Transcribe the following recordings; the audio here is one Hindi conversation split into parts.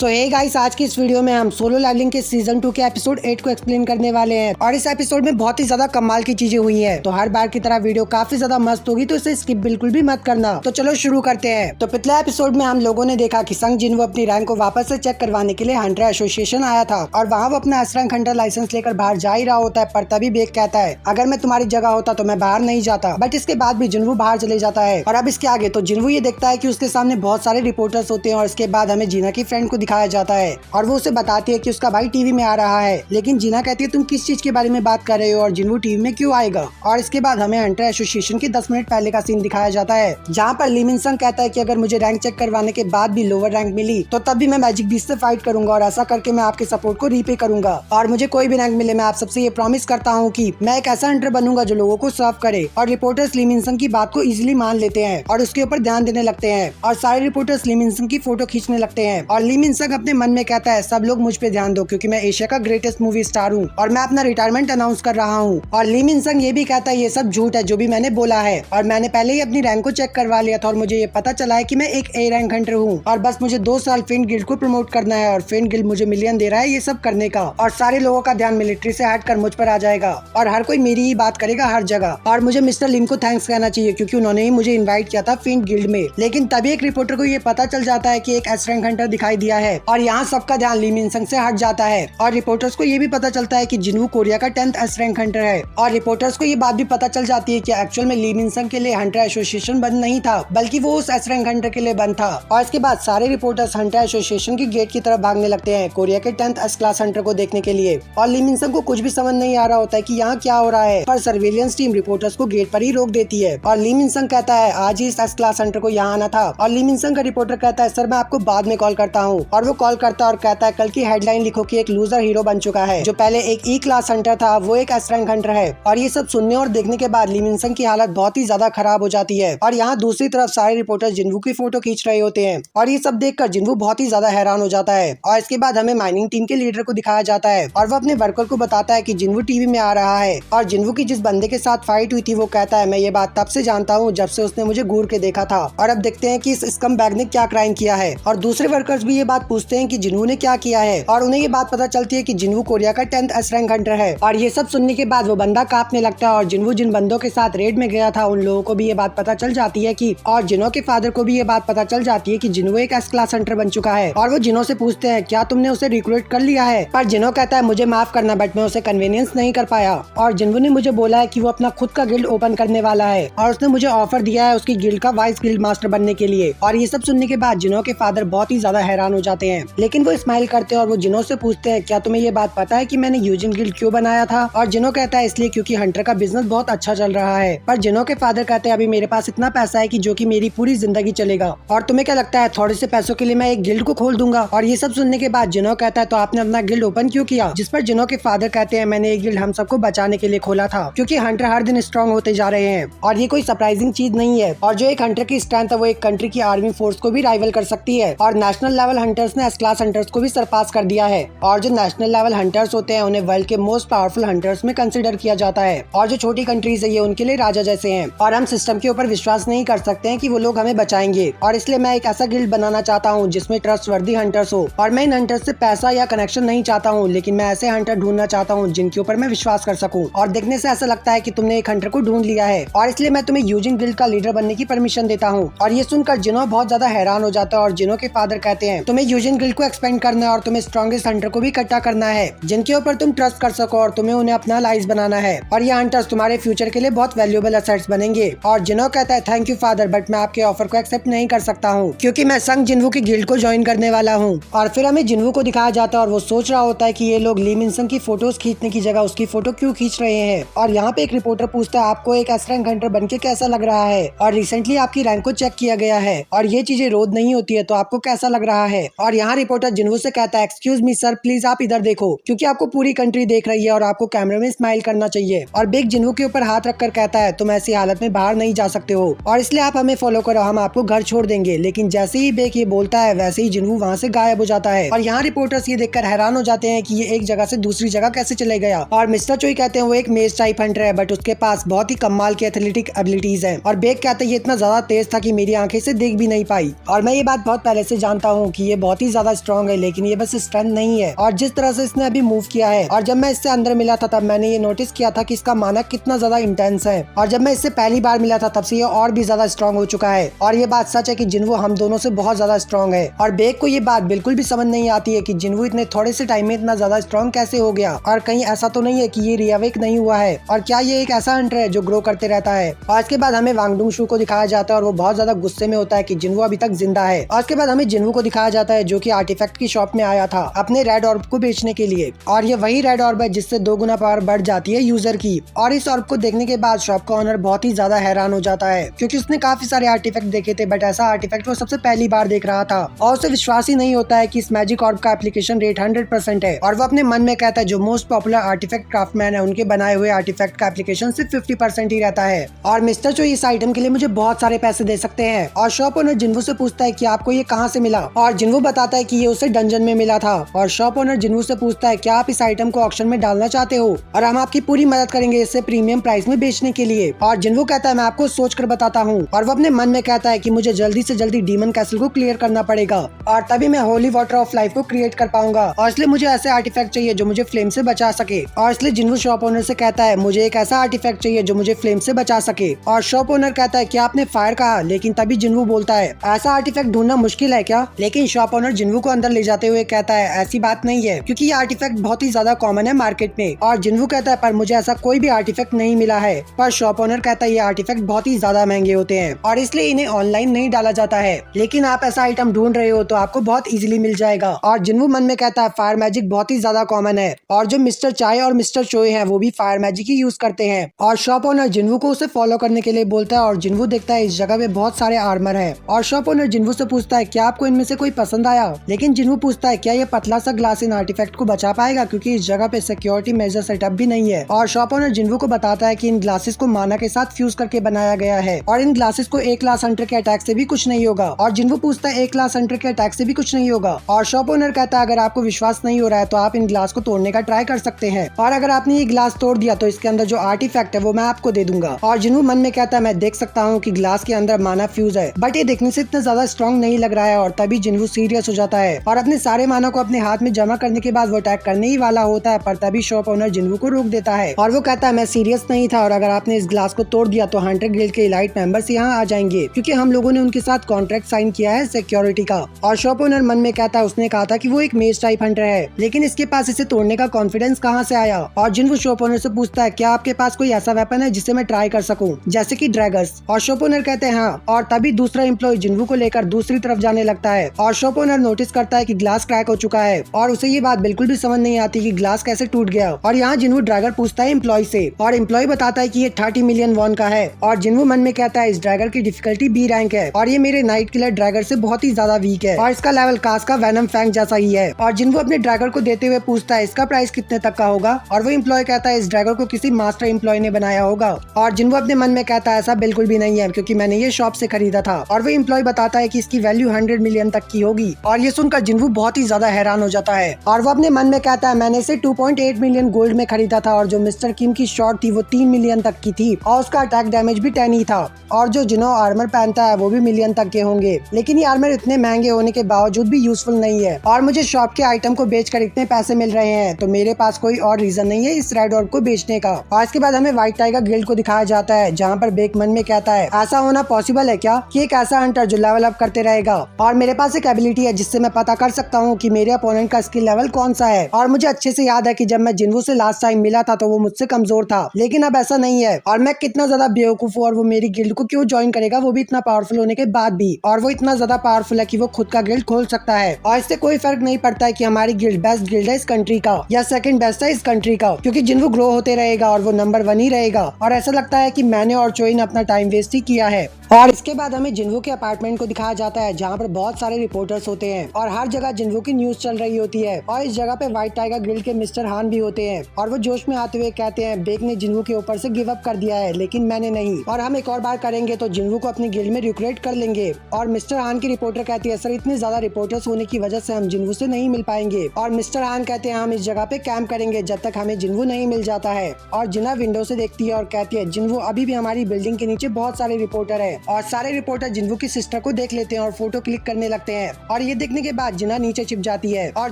सो हे गाइस, आज की इस वीडियो में हम सोलो लेवलिंग के सीजन 2 के एपिसोड 8 को एक्सप्लेन करने वाले हैं और इस एपिसोड में बहुत ही ज्यादा कमाल की चीजें हुई हैं। तो हर बार की तरह वीडियो काफी ज्यादा मस्त होगी, तो इसे स्किप बिल्कुल भी मत करना। तो चलो शुरू करते हैं। तो पिछले एपिसोड में हम लोगों ने देखा कि संग जिनवो अपनी रैंक को वापस से चेक करवाने के लिए हंटर एसोसिएशन आया था और वहाँ वो अपना एस रैंक हंटर लाइसेंस लेकर बाहर जा ही रहा होता है, पर तभी बेक कहता है अगर मैं तुम्हारी जगह होता तो मैं बाहर नहीं जाता। बट इसके बाद भी जिनवो बाहर चले जाता है और अब इसके आगे तो जिनवो ये देखता है कि उसके सामने बहुत सारे रिपोर्टर्स होते हैं और इसके बाद हमें जीना की फ्रेंड को दिखाया जाता है और वो उसे बताती है कि उसका भाई टीवी में आ रहा है। लेकिन जीना कहती है तुम किस चीज के बारे में बात कर रहे हो और जिनवो टीवी में क्यों आएगा। और इसके बाद हमें हंटर एसोसिएशन के 10 मिनट पहले का सीन दिखाया जाता है जहाँ पर ली मिन संग कहता है कि अगर मुझे रैंक चेक करवाने के बाद भी लोअर रैंक मिली तो तब भी मैं मैजिक बीस्ट से फाइट करूंगा और ऐसा करके मैं आपके सपोर्ट को रीपे करूंगा और मुझे कोई भी रैंक मिले मैं आप सबसे ये प्रॉमिस करता हूँ कि मैं एक ऐसा हंटर बनूंगा जो लोगों को सर्व करे। और रिपोर्टर्स ली मिन संग की बात को इजीली मान लेते हैं और उसके ऊपर ध्यान देने लगते हैं और सारे रिपोर्टर्स ली मिन संग की फोटो खींचने लगते हैं और ली मिन संग अपने मन में कहता है सब लोग मुझ पे ध्यान दो क्योंकि मैं एशिया का ग्रेटेस्ट मूवी स्टार हूँ और मैं अपना रिटायरमेंट अनाउंस कर रहा हूँ। और ली मिन संग ये भी कहता है ये सब झूठ है जो भी मैंने बोला है और मैंने पहले ही अपनी रैंक को चेक करवा लिया था और मुझे ये पता चला है कि मैं एक ए रैंक हंटर हूँ और बस मुझे 2 साल फेंट गिल्ड को प्रमोट करना है और फेंट गिल्ड मुझे मिलियन दे रहा है ये सब करने का और सारे लोगों का ध्यान मिलिट्री से हटकर मुझ पर आ जाएगा और हर कोई मेरी ही बात करेगा हर जगह। और मुझे मिस्टर लिम को थैंक्स कहना चाहिए क्योंकि उन्होंने ही मुझे इन्वाइट किया था फेंट गिल्ड में। लेकिन तभी एक रिपोर्टर को ये पता चल जाता है कि एक एस रैंक हंटर दिखाई दिया है और यहाँ सबका ध्यान ली मिन संग से हट जाता है और रिपोर्टर्स को ये भी पता चलता है कि जिनवो कोरिया का 10th एस रैंक हंटर है। और रिपोर्टर्स को ये बात भी पता चल जाती है कि एक्चुअल में ली मिन संग के लिए हंटर एसोसिएशन बंद नहीं था बल्कि वो उस एस रैंक हंटर के लिए बंद था। और इसके बाद सारे रिपोर्टर्स हंटर एसोसिएशन की गेट की तरफ भागने लगते हैं कोरिया के 10th एस क्लास हंटर को देखने के लिए। और ली मिन संग को कुछ भी समझ नहीं आ रहा होता है कि यहाँ क्या हो रहा है, पर सर्वेलेंस टीम रिपोर्टर्स को गेट पर ही रोक देती है और ली मिन संग कहता है आज ही इस एस क्लास हंटर को यहाँ आना था। और ली मिन संग का रिपोर्टर कहता है सर मैं आपको बाद में कॉल करता हूँ। और वो कॉल करता है और कहता है कल की हेडलाइन लिखो कि एक लूजर हीरो बन चुका है जो पहले एक ई क्लास हंटर था वो एक एस रैंक हंटर है। और ये सब सुनने और देखने के बाद ली मिन संग की हालत बहुत ही ज्यादा खराब हो जाती है। और यहाँ दूसरी तरफ सारे रिपोर्टर जिनवो की फोटो खींच रहे होते हैं और ये सब देखकर जिनवो बहुत ही ज्यादा हैरान हो जाता है। और इसके बाद हमें माइनिंग टीम के लीडर को दिखाया जाता है और वो अपने वर्कर को बताता है कि जिनवो टीवी में आ रहा है। और जिनवो की जिस बंदे के साथ फाइट हुई थी वो कहता है मैं ये बात तब से जानता हूँ जब से उसने मुझे घूर के देखा था। और अब देखते हैं कि इस स्कम बैग ने क्या क्राइम किया है। और दूसरे वर्कर्स भी ये बात पूछते हैं कि जिनवो ने क्या किया है और उन्हें ये बात पता चलती है कि जिनवो कोरिया का 10th एस रैंक हंटर है। और ये सब सुनने के बाद वो बंदा कांपने लगता है और जिनवो जिन बंदों के साथ रेड में गया था उन लोगों को भी ये बात पता चल जाती है कि और जिनो के फादर को भी ये बात पता चल जाती है कि जिनवो एक एस क्लास हंटर बन चुका है। और वो जिनो से पूछते हैं क्या तुमने उसे रिक्रूट कर लिया है, पर जिनो कहता है मुझे माफ करना बट मैं उसे कन्वीनियंस नहीं कर पाया और जिनवो ने मुझे बोला है कि वो अपना खुद का गिल्ड ओपन करने वाला है और उसने मुझे ऑफर दिया है उसकी गिल्ड का वाइस गिल्ड मास्टर बनने के लिए। और ये सब सुनने के बाद जिनो के फादर बहुत ही ज्यादा हैरान हो जाते हैं लेकिन वो स्माइल करते हैं और वो जिनो से पूछते हैं क्या तुम्हें ये बात पता है कि मैंने यूजिन गिल्ड क्यों बनाया था। और जिनो कहता है इसलिए क्योंकि हंटर का बिजनेस बहुत अच्छा चल रहा है। पर जिनो के फादर कहते हैं अभी मेरे पास इतना पैसा है कि जो कि मेरी पूरी जिंदगी चलेगा और तुम्हें क्या लगता है थोड़े से पैसों के लिए मैं एक गिल्ड को खोल दूंगा। और ये सब सुनने के बाद जिनो कहता है तो आपने अपना गिल्ड ओपन क्यों किया, जिस पर जिनो के फादर कहते हैं मैंने एक गिल्ड हम सबको बचाने के लिए खोला था क्योंकि हंटर हर दिन स्ट्रॉन्ग होते जा रहे हैं और ये कोई सरप्राइजिंग चीज नहीं है। और जो एक हंटर की स्ट्रेंथ है वो एक कंट्री की आर्मी फोर्स को भी राइवल कर सकती है और नेशनल लेवल हंटर्स ने एस क्लास हंटर्स को भी सरपास कर दिया है। और जो नेशनल लेवल हंटर्स होते हैं उन्हें वर्ल्ड के मोस्ट पावरफुल हंटर्स में कंसिडर किया जाता है और जो छोटी कंट्रीज है ये उनके लिए राजा जैसे हैं। और हम सिस्टम के ऊपर विश्वास नहीं कर सकते हैं कि वो लोग हमें बचाएंगे और इसलिए मैं एक ऐसा गिल्ड बनाना चाहता हूँ जिसमें ट्रस्टवर्दी हंटर्स हो। और मैं इन हंटर्स से पैसा या कनेक्शन नहीं चाहता हूँ लेकिन मैं ऐसे हंटर ढूंढना चाहता हूँ जिनके ऊपर मैं विश्वास कर सकूँ। और देखने से ऐसा लगता है कि तुमने एक हंटर को ढूंढ लिया है और इसलिए मैं तुम्हें यूजिन गिल्ड का लीडर बनने की परमिशन देता हूँ। और ये सुनकर जिनो बहुत ज्यादा हैरान हो जाता है और जिनो के फादर कहते हैं तुम्हें यूजिन गिल्ड को एक्सपेंड करना है और तुम्हें स्ट्रॉन्गेस्ट हंटर को भी इकट्ठा करना है जिनके ऊपर तुम ट्रस्ट कर सको और तुम्हें उन्हें अपना लाइज बनाना है और ये हंटर्स तुम्हारे फ्यूचर के लिए बहुत वैल्यूएबल एसेट्स बनेंगे। और जिनो कहता है थैंक यू फादर बट मैं आपके ऑफर को एक्सेप्ट नहीं कर सकता हूँ क्योंकि मैं संग जिनवो की गिल्ड को ज्वाइन करने वाला हूँ। और फिर हमें जिनवो को दिखाया जाता है और वो सोच रहा होता है कि ये लोग ली मिन संग की फोटोज खींचने की जगह उसकी फोटो क्यों खींच रहे हैं। और यहाँ पे एक रिपोर्टर पूछता है आपको एक एस रैंक हंटर बनके कैसा लग रहा है और रिसेंटली आपकी रैंक को चेक किया गया है और ये चीजें रोज नहीं होती है तो आपको कैसा लग रहा है। और यहाँ रिपोर्टर जिनवो से कहता है एक्सक्यूज मी सर प्लीज आप इधर देखो क्योंकि आपको पूरी कंट्री देख रही है और आपको कैमरे में स्माइल करना चाहिए। और बेक जिनवो के ऊपर हाथ रखकर कहता है तुम ऐसी हालत में बाहर नहीं जा सकते हो और इसलिए आप हमें फॉलो करो हम आपको घर छोड़ देंगे। लेकिन जैसे ही बेक ये बोलता है वैसे ही जिनवो वहाँ से गायब हो जाता है। और यहाँ रिपोर्टर्स ये देखकर हैरान हो जाते हैं कि ये एक जगह से दूसरी जगह कैसे चले गया। और मिस्टर चोई कहते हैं वो एक मेज टाइप हंटर है बट उसके पास बहुत ही कमाल की एथलेटिक एबिलिटीज है। और बेक कहते हैं ये इतना ज्यादा तेज था कि मेरी आंखें से देख भी नहीं पाई और मैं ये बात बहुत पहले से जानता हूँ कि ये बहुत बहुत ही ज्यादा स्ट्रॉन्ग है, लेकिन ये बस स्ट्रेंथ नहीं है। और जिस तरह से इसने अभी मूव किया है, और जब मैं इससे अंदर मिला था तब मैंने ये नोटिस किया था कि इसका माना कितना ज्यादा इंटेंस है। और जब मैं इससे पहली बार मिला था तब से ये और भी ज्यादा स्ट्रॉन्ग हो चुका है। और ये बात सच है कि जिन्वो हम दोनों से बहुत ज्यादा स्ट्रॉन्ग है। और बेक को ये बात बिल्कुल भी समझ नहीं आती है कि जिन्वो इतने थोड़े से टाइम में इतना ज्यादा स्ट्रॉन्ग कैसे हो गया। और कहीं ऐसा तो नहीं है कि ये रिअवेक नहीं हुआ है, और क्या ये एक ऐसा हंटर है जो ग्रो करते रहता है। और इसके बाद हमें वांगडुंग शू को दिखाया जाता है और वो बहुत ज्यादा गुस्से में होता है कि जिन्वो अभी तक जिंदा है। और उसके बाद हमें जिन्वो को दिखाया जाता है जो कि आर्टिफैक्ट की शॉप में आया था अपने रेड ऑर्ब को बेचने के लिए। और ये वही रेड ऑर्ब है जिससे 2 गुना पावर बढ़ जाती है यूजर की। और इस ऑर्ब को देखने के बाद शॉप का ओनर बहुत ही ज्यादा हैरान हो जाता है, क्योंकि उसने काफी सारे आर्टिफैक्ट देखे थे, बट ऐसा आर्टिफैक्ट वो सबसे पहली बार देख रहा था। और उसे विश्वास ही नहीं होता है कि इस मैजिक ऑर्ब का एप्लीकेशन रेट 100% है। और वो अपने मन में कहता है जो मोस्ट पॉपुलर आर्टिफैक्ट क्राफ्टमैन है उनके बनाए हुए आर्टिफैक्ट का एप्लीकेशन सिर्फ 50% ही रहता है। और मिस्टर चो इस आइटम के लिए मुझे बहुत सारे पैसे दे सकते हैं। और शॉप ओनर जिन्वो से पूछता है कि आपको ये कहाँ से मिला। और जिन्वो बताता है कि ये उसे डंजन में मिला था। और शॉप ओनर जिन्वो से पूछता है क्या आप इस आइटम को ऑक्शन में डालना चाहते हो, और हम आपकी पूरी मदद करेंगे इसे प्रीमियम प्राइस में बेचने के लिए। और जिन्वो कहता है मैं आपको सोच कर बताता हूँ। और वो अपने मन में कहता है कि मुझे जल्दी से जल्दी डीमन कैसल को क्लियर करना पड़ेगा, और तभी मैं होली वाटर ऑफ लाइफ को क्रिएट कर पाऊंगा। और इसलिए मुझे ऐसे आर्टिफैक्ट चाहिए जो मुझे फ्लेम से बचा सके। और इसलिए जिन्वो शॉप ओनर से कहता है मुझे एक ऐसा आर्टिफैक्ट चाहिए जो मुझे फ्लेम से बचा सके। और शॉप ओनर कहता है क्या आपने फायर कहा, लेकिन तभी जिन्वो बोलता है ऐसा आर्टिफैक्ट ढूंढना मुश्किल है क्या। लेकिन शॉप ओनर जिन्वो को अंदर ले जाते हुए कहता है ऐसी बात नहीं है, क्योंकि ये आर्टिफैक्ट बहुत ही ज्यादा कॉमन है मार्केट में। और जिन्वो कहता है पर मुझे ऐसा कोई भी आर्टिफैक्ट नहीं मिला है। पर शॉप ओनर कहता है ये आर्टिफैक्ट बहुत ही ज्यादा महंगे होते हैं और इसलिए इन्हें ऑनलाइन नहीं डाला जाता है, लेकिन आप ऐसा आइटम ढूंढ रहे हो तो आपको बहुत इजीली मिल जाएगा। और जिन्वो मन में कहता है फायर मैजिक बहुत ही ज्यादा कॉमन है, और जो मिस्टर चाय और मिस्टर चोय है वो भी फायर मैजिक ही यूज करते हैं। और शॉप ओनर जिन्वो को उसे फॉलो करने के लिए बोलता है। और जिन्वो देखता है इस जगह पे बहुत सारे आर्मर है। और शॉप ओनर जिन्वो से पूछता है क्या आपको इनमें से कोई पसंद आया। लेकिन जिन्वो पूछता है क्या ये पतला सा ग्लास इन आर्टिफैक्ट को बचा पाएगा, क्योंकि इस जगह पे सिक्योरिटी मेजर सेटअप भी नहीं है। और शॉप ओनर जिन्वो को बताता है कि इन ग्लासेस को माना के साथ फ्यूज करके बनाया गया है, और इन ग्लासेस को एक क्लास हंटर के अटैक से भी कुछ नहीं होगा। और जिन्वो पूछता है एक क्लास हंटर के अटैक से भी कुछ नहीं होगा। और शॉप ओनर कहता है अगर आपको विश्वास नहीं हो रहा है तो आप इन ग्लास को तोड़ने का ट्राई कर सकते हैं, और अगर आपने ये ग्लास तोड़ दिया तो इसके अंदर जो आर्टिफैक्ट है वो मैं आपको दे दूंगा। और जिन्वो मन में कहता है मैं देख सकता हूँ कि ग्लास के अंदर माना फ्यूज है, बट ये देखने से इतना ज्यादा स्ट्रॉन्ग नहीं लग रहा है। और तभी जिन्वो सीरियस हो जाता है और अपने सारे माना को अपने हाथ में जमा करने के बाद वो अटैक करने ही वाला होता है, पर तभी शॉप ओनर जिन्वो को रोक देता है। और वो कहता है मैं सीरियस नहीं था, और अगर आपने इस ग्लास को तोड़ दिया तो हंटर गिल्ड के इलाइट मेंबर्स यहाँ आ जाएंगे, क्योंकि हम लोगों ने उनके साथ कॉन्ट्रैक्ट साइन किया है सिक्योरिटी का। और शॉप ओनर मन में कहता है उसने कहा था कि वो एक मेज टाइप हंटर है, लेकिन इसके पास इसे तोड़ने का कॉन्फिडेंस कहाँ से आया। और जिन्वो शॉप ओनर से पूछता है क्या आपके पास कोई ऐसा वेपन है जिसे मैं ट्राई कर सकूं, जैसे कि ड्रैगर्स। और शॉप ओनर कहते हैं हाँ। और तभी दूसरा एम्प्लॉय जिन्वो को लेकर दूसरी तरफ जाने लगता है। और शॉप ओनर नोटिस करता है कि ग्लास क्रैक हो चुका है, और उसे ये बात बिल्कुल भी समझ नहीं आती कि ग्लास कैसे टूट गया। और यहाँ जिन्वो ड्रैगर पूछता है एम्प्लॉय से, और एम्प्लॉय बताता है कि ये 30 मिलियन वॉन का है। और जिन्वो मन में कहता है इस ड्रैगर की डिफिकल्टी बी रैंक है, और ये मेरे नाइट किलर ड्रैगर से बहुत ही ज्यादा वीक है, और इसका लेवल कास का वेनम फैंग जैसा ही है। और जिन्वो अपने ड्रैगर को देते हुए पूछता है इसका प्राइस कितने तक का होगा। और वो एम्प्लॉय कहता है इस ड्रैगर को किसी मास्टर एम्प्लॉय ने बनाया होगा। और जिन्वो अपने मन में कहता है ऐसा बिल्कुल भी नहीं है, क्योंकि मैंने ये शॉप से खरीदा था। और वो एम्प्लॉय बताता है कि इसकी वैल्यू 100 मिलियन तक की होगी। और ये सुनकर जिन्वो बहुत ही ज्यादा हैरान हो जाता है, और वो अपने मन में कहता है मैंने इसे 2.8 मिलियन गोल्ड में खरीदा था, और जो मिस्टर किम की शॉट थी वो 3 मिलियन तक की थी, और उसका अटैक डैमेज भी 10 ही था। और जो जिनो आर्मर पहनता है वो भी मिलियन तक के होंगे, लेकिन ये आर्मर इतने महंगे होने के बावजूद भी यूजफुल नहीं है। और मुझे शॉप के आइटम को बेचकर इतने पैसे मिल रहे हैं, तो मेरे पास कोई और रीजन नहीं है इस रेड ऑर्ब को बेचने का। और इसके बाद हमें व्हाइट टाइगर गिल्ड को दिखाया जाता है, जहाँ पर बेक मन में कहता है ऐसा होना पॉसिबल है क्या कि एक ऐसा हंटर जो लेवल अप करते रहेगा। और मेरे पास एक एबिलिटी है जिससे मैं पता कर सकता हूँ कि मेरे अपोनेंट का स्किल लेवल कौन सा है। और मुझे अच्छे से याद है कि जब मैं जिन्वो से लास्ट टाइम मिला था तो वो मुझसे कमजोर था, लेकिन अब ऐसा नहीं है। और मैं कितना ज्यादा बेवकूफ हूँ, और वो मेरी गिल्ड को क्यों ज्वाइन करेगा, वो भी इतना पावरफुल होने के बाद भी। और वो इतना ज्यादा पावरफुल है कि वो खुद का गिल्ड खोल सकता है, और इससे कोई फर्क नहीं पड़ता है कि हमारी गिल्ड बेस्ट गिल्ड है इस कंट्री का या सेकंड बेस्ट है इस कंट्री का, क्योंकि जिन्वो ग्रो होते रहेगा और वो नंबर 1 ही रहेगा। और ऐसा लगता है कि मैंने और चोई ने अपना टाइम वेस्ट ही किया है। और इसके बाद हमें जिन्वो के अपार्टमेंट को दिखाया जाता है, जहाँ पर बहुत सारे रिपोर्टर्स होते हैं, और हर जगह जिन्वो की न्यूज चल रही होती है। और इस जगह पे व्हाइट टाइगर गिल्ड के मिस्टर हान भी होते हैं, और वो जोश में आते हुए कहते हैं बेक ने जिन्वो के ऊपर से गिव अप कर दिया है, लेकिन मैंने नहीं, और हम एक और बार करेंगे तो जिन्वो को अपनी गिल्ड में रिक्रूट कर लेंगे। और मिस्टर हान की रिपोर्टर कहती है सर इतने ज्यादा रिपोर्टर्स होने की वजह से हम जिन्वो से नहीं मिल पाएंगे। और मिस्टर हान कहते हैं हम इस जगह पे कैंप करेंगे जब तक हमें जिन्वो नहीं मिल जाता है। और जिना विंडो से देखती है और कहती है जिन्वो अभी भी हमारी बिल्डिंग के नीचे बहुत सारे रिपोर्टर है, और सारे रिपोर्टर जिन्वो की सिस्टर को देख लेते हैं और फोटो क्लिक करने लगते हैं। और ये देखने के बाद जिना नीचे छिप जाती है और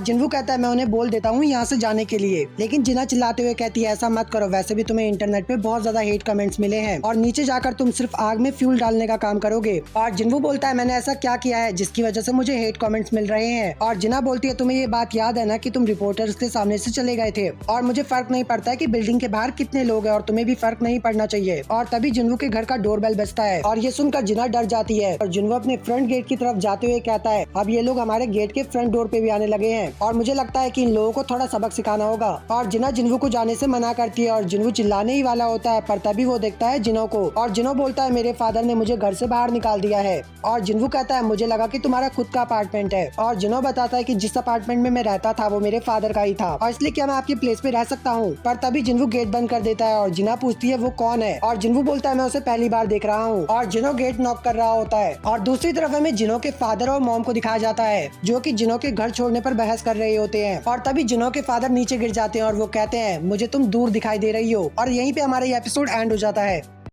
जिन्वू कहता है मैं उन्हें बोल देता हूँ यहाँ से जाने के लिए, लेकिन जिना चिल्लाते हुए कहती है ऐसा मत करो, वैसे भी तुम्हें इंटरनेट पे बहुत ज्यादा हेट कमेंट्स मिले हैं और नीचे जाकर तुम सिर्फ आग में फ्यूल डालने का काम करोगे। और जिन्वू बोलता है मैंने ऐसा क्या किया है जिसकी वजह से मुझे हेट कमेंट्स मिल रहे हैं। और जिना बोलती है तुम्हें ये बात याद है ना कि तुम रिपोर्टर्स के सामने से चले गए थे और मुझे फर्क नहीं पड़ता है कि बिल्डिंग के बाहर कितने लोग हैं और तुम्हें भी फर्क नहीं पड़ना चाहिए। और तभी जिन्वू के घर का डोरबेल बजता है और ये सुनकर जिना डर जाती है और जिन्वू अपने फ्रंट गेट की तरफ जाते हुए कहता है अब ये लोग हमारे गेट के फ्रंट डोर पे भी आने लगे हैं और मुझे लगता है कि इन लोगों को थोड़ा सबक सिखाना होगा। और जिना जिन्वू को जाने से मना करती है और जिन्वू चिल्लाने ही वाला होता है, पर तभी वो देखता है जिनो को और जिनो बोलता है मेरे फादर ने मुझे घर से बाहर निकाल दिया है। और जिन्वू कहता है मुझे लगा कि तुम्हारा खुद का अपार्टमेंट है। और जिनो बताता है कि जिस अपार्टमेंट में मैं रहता था वो मेरे फादर का ही था और इसलिए क्या मैं आपकी प्लेस पे रह सकता हूँ। पर तभी जिन्वू गेट बंद कर देता है और जिना पूछती है वो कौन है और जिन्वू बोलता है मैं उसे पहली बार देख रहा हूँ। और जिनो गेट नॉक कर रहा होता है और दूसरी तरफ हमें जिनो के फादर और मॉम को दिखाया जाता है जो कि जिनो के घर छोड़ने पर बहस कर रहे होते हैं। और तभी जिनो के फादर नीचे गिर जाते हैं और वो कहते हैं मुझे तुम दूर दिखाई दे रही हो। और यहीं पे हमारा ये एपिसोड एंड हो जाता है।